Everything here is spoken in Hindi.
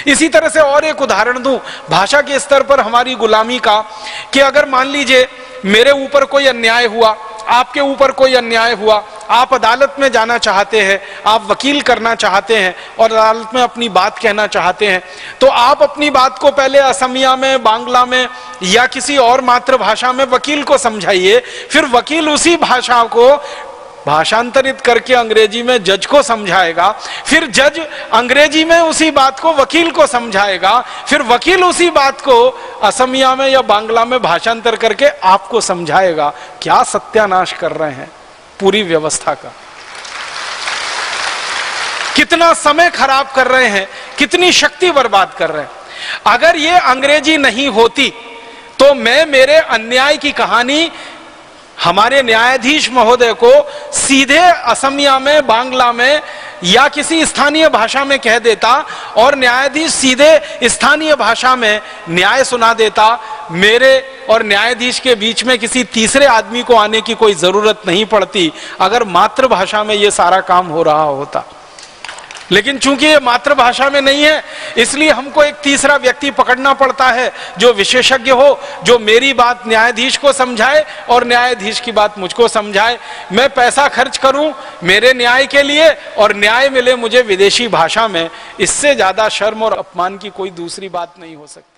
इसी तरह से और एक उदाहरण दूं भाषा के स्तर पर हमारी गुलामी का, कि अगर मान लीजिए मेरे ऊपर कोई अन्याय हुआ, आपके ऊपर कोई अन्याय हुआ, आप अदालत में जाना चाहते हैं, आप वकील करना चाहते हैं और अदालत में अपनी बात कहना चाहते हैं, तो आप अपनी बात को पहले असमिया में, बांग्ला में या किसी और मातृभाषा में वकील को समझाइए, फिर वकील उसी भाषा को भाषांतरित करके अंग्रेजी में जज को समझाएगा, फिर जज अंग्रेजी में उसी बात को वकील को समझाएगा, फिर वकील उसी बात को असमिया में या बांग्ला में भाषांतर करके आपको समझाएगा। क्या सत्यानाश कर रहे हैं पूरी व्यवस्था का, कितना समय खराब कर रहे हैं, कितनी शक्ति बर्बाद कर रहे हैं। अगर ये अंग्रेजी नहीं होती तो मैं मेरे अन्याय की कहानी हमारे न्यायाधीश महोदय को सीधे असमिया में, बांग्ला में या किसी स्थानीय भाषा में कह देता और न्यायाधीश सीधे स्थानीय भाषा में न्याय सुना देता। मेरे और न्यायाधीश के बीच में किसी तीसरे आदमी को आने की कोई जरूरत नहीं पड़ती अगर मातृभाषा में यह सारा काम हो रहा होता। लेकिन चूंकि ये मातृभाषा में नहीं है, इसलिए हमको एक तीसरा व्यक्ति पकड़ना पड़ता है जो विशेषज्ञ हो, जो मेरी बात न्यायाधीश को समझाए और न्यायाधीश की बात मुझको समझाए। मैं पैसा खर्च करूं मेरे न्याय के लिए और न्याय मिले मुझे विदेशी भाषा में, इससे ज्यादा शर्म और अपमान की कोई दूसरी बात नहीं हो सकती।